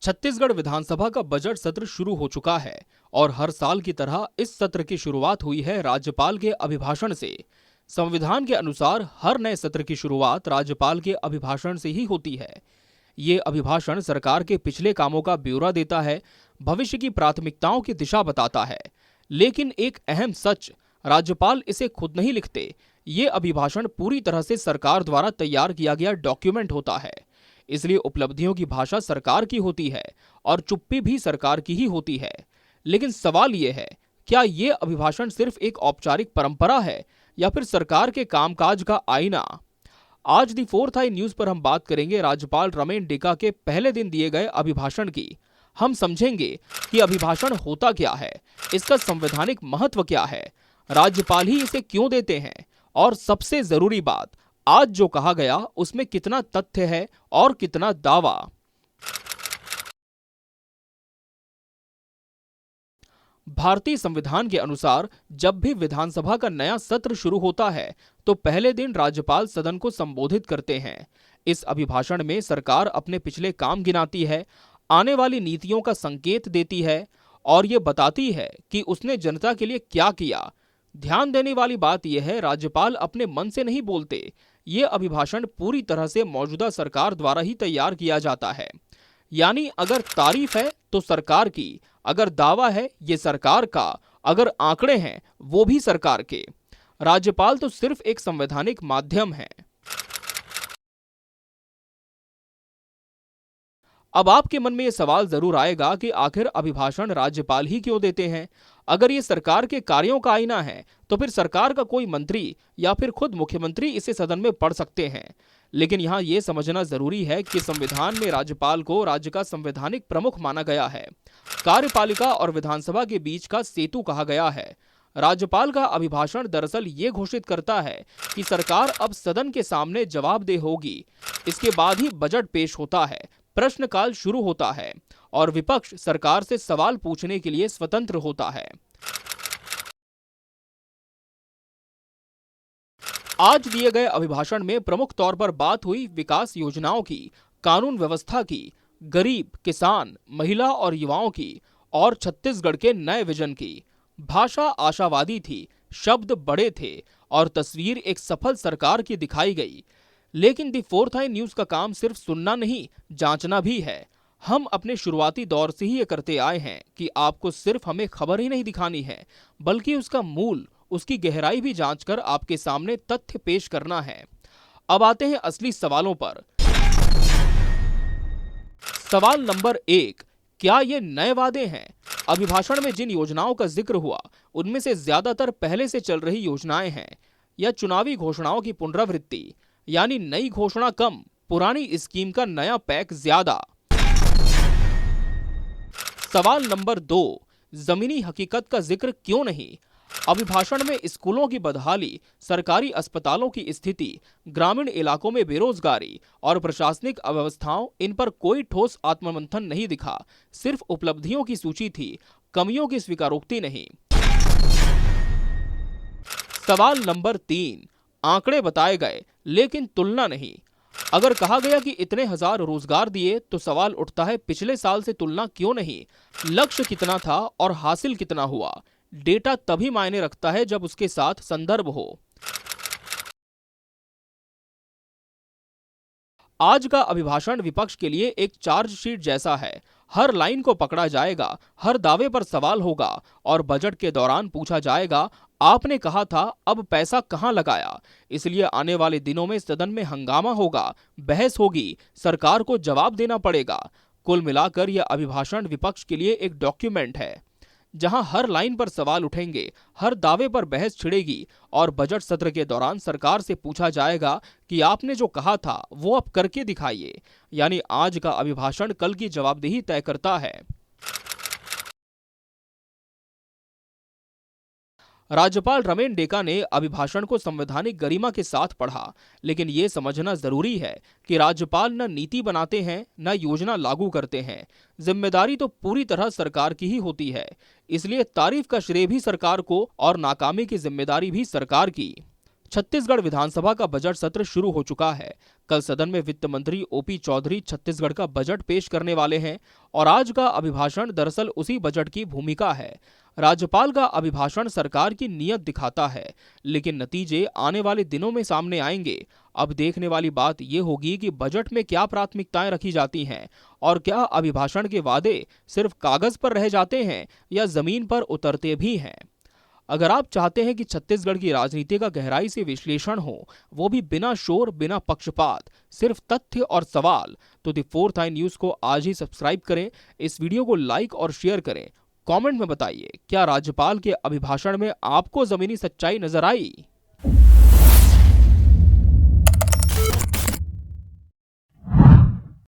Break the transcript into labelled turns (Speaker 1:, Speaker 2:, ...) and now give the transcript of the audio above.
Speaker 1: छत्तीसगढ़ विधानसभा का बजट सत्र शुरू हो चुका है और हर साल की तरह इस सत्र की शुरुआत हुई है राज्यपाल के अभिभाषण से। संविधान के अनुसार हर नए सत्र की शुरुआत राज्यपाल के अभिभाषण से ही होती है। ये अभिभाषण सरकार के पिछले कामों का ब्यौरा देता है, भविष्य की प्राथमिकताओं की दिशा बताता है। लेकिन एक अहम सच, राज्यपाल इसे खुद नहीं लिखते। ये अभिभाषण पूरी तरह से सरकार द्वारा तैयार किया गया डॉक्यूमेंट होता है। इसलिए उपलब्धियों की भाषा सरकार की होती है और चुप्पी भी सरकार की ही होती है। लेकिन सवाल ये है, क्या ये अभिभाषण सिर्फ एक औपचारिक परंपरा है या फिर सरकार के कामकाज का आईना? आज दी फोर्थ आई न्यूज पर हम बात करेंगे राज्यपाल रमेन डेका के पहले दिन दिए गए अभिभाषण की। हम समझेंगे कि अभिभाषण होता क्या है, इसका संवैधानिक महत्व क्या है, राज्यपाल ही इसे क्यों देते हैं, और सबसे जरूरी बात, आज जो कहा गया उसमें कितना तथ्य है और कितना दावा। भारतीय संविधान के अनुसार जब भी विधानसभा का नया सत्र शुरू होता है तो पहले दिन राज्यपाल सदन को संबोधित करते हैं। इस अभिभाषण में सरकार अपने पिछले काम गिनाती है, आने वाली नीतियों का संकेत देती है और ये बताती है कि उसने जनता के लिए क्या किया। ध्यान देने वाली बात यह है, राज्यपाल अपने मन से नहीं बोलते। ये अभिभाषण पूरी तरह से मौजूदा सरकार द्वारा ही तैयार किया जाता है। यानी अगर तारीफ है तो सरकार की, अगर दावा है ये सरकार का, अगर आंकड़े हैं वो भी सरकार के। राज्यपाल तो सिर्फ एक संवैधानिक माध्यम है। अब आपके मन में यह सवाल जरूर आएगा कि आखिर अभिभाषण राज्यपाल ही क्यों देते हैं? अगर ये सरकार के कार्यों का आईना है तो फिर सरकार का कोई मंत्री या फिर खुद मुख्यमंत्री इसे सदन में पढ़ सकते हैं। लेकिन यहाँ ये समझना जरूरी है कि संविधान में राज्यपाल को राज्य का संवैधानिक प्रमुख माना गया है, कार्यपालिका और विधानसभा के बीच का सेतु कहा गया है। राज्यपाल का अभिभाषण दरअसल ये घोषित करता है कि सरकार अब सदन के सामने जवाबदेह होगी। इसके बाद ही बजट पेश होता है, प्रश्नकाल शुरू होता है और विपक्ष सरकार से सवाल पूछने के लिए स्वतंत्र होता है। आज दिए गए अभिभाषण में प्रमुख तौर पर बात हुई विकास योजनाओं की, कानून व्यवस्था की, गरीब, किसान, महिला और युवाओं की और छत्तीसगढ़ के नए विजन की। भाषा आशावादी थी, शब्द बड़े थे और तस्वीर एक सफल सरकार की दिखाई गई। लेकिन दी फोर्थ आई न्यूज का काम सिर्फ सुनना नहीं, जांचना भी है। हम अपने शुरुआती दौर से ही ये करते आए हैं कि आपको सिर्फ हमें खबर ही नहीं दिखानी है, बल्कि उसका मूल, उसकी गहराई भी जांचकर आपके सामने तथ्य पेश करना है। अब आते हैं असली सवालों पर। सवाल नंबर 1, क्या ये नए वादे हैं? अभिभाषण में जिन योजनाओं का जिक्र हुआ उनमें से ज्यादातर पहले से चल रही योजनाएं हैं या चुनावी घोषणाओं की पुनरावृत्ति, यानी नई घोषणा कम, पुरानी स्कीम का नया पैक ज्यादा। सवाल नंबर 2, जमीनी हकीकत का जिक्र क्यों नहीं? अभिभाषण में स्कूलों की बदहाली, सरकारी अस्पतालों की स्थिति, ग्रामीण इलाकों में बेरोजगारी और प्रशासनिक अव्यवस्थाओं, इन पर कोई ठोस आत्ममंथन नहीं दिखा। सिर्फ उपलब्धियों की सूची थी, कमियों की स्वीकारोक्ति नहीं। सवाल नंबर 3, आंकड़े बताए गए लेकिन तुलना नहीं। अगर कहा गया कि इतने हजार रोजगार दिए तो सवाल उठता है, पिछले साल से तुलना क्यों नहीं? लक्ष्य कितना था और हासिल कितना हुआ? डेटा तभी मायने रखता है जब उसके साथ संदर्भ हो। आज का अभिभाषण विपक्ष के लिए एक चार्जशीट जैसा है। हर लाइन को पकड़ा जाएगा, हर दावे पर सवाल होगा और बजट के दौरान पूछा जाएगा, आपने कहा था, अब पैसा कहां लगाया? इसलिए आने वाले दिनों में सदन में हंगामा होगा, बहस होगी, सरकार को जवाब देना पड़ेगा। कुल मिलाकर यह अभिभाषण विपक्ष के लिए एक डॉक्यूमेंट है जहां हर लाइन पर सवाल उठेंगे, हर दावे पर बहस छिड़ेगी और बजट सत्र के दौरान सरकार से पूछा जाएगा कि आपने जो कहा था वो अब करके दिखाइए। यानी आज का अभिभाषण कल की जवाबदेही तय करता है। राज्यपाल रमेन डेका ने अभिभाषण को संवैधानिक गरिमा के साथ पढ़ा, लेकिन ये समझना जरूरी है कि राज्यपाल न नीति बनाते हैं न योजना लागू करते हैं। जिम्मेदारी तो पूरी तरह सरकार की ही होती है। इसलिए तारीफ का श्रेय भी सरकार को और नाकामी की जिम्मेदारी भी सरकार की। छत्तीसगढ़ विधानसभा का बजट सत्र शुरू हो चुका है। कल सदन में वित्त मंत्री ओपी चौधरी छत्तीसगढ़ का बजट पेश करने वाले हैं और आज का अभिभाषण दरअसल उसी बजट की भूमिका है। राज्यपाल का अभिभाषण सरकार की नीयत दिखाता है, लेकिन नतीजे आने वाले दिनों में सामने आएंगे। अब देखने वाली बात यह होगी कि बजट में क्या प्राथमिकताएं रखी जाती हैं और क्या अभिभाषण के वादे सिर्फ कागज पर रह जाते हैं या जमीन पर उतरते भी हैं। अगर आप चाहते हैं कि छत्तीसगढ़ की राजनीति का गहराई से विश्लेषण हो, वो भी बिना शोर, बिना पक्षपात, सिर्फ तथ्य और सवाल, तो द फोर्थ आई न्यूज को आज ही सब्सक्राइब करें। इस वीडियो को लाइक और शेयर करें। कमेंट में बताइए, क्या राज्यपाल के अभिभाषण में आपको जमीनी सच्चाई नजर आई?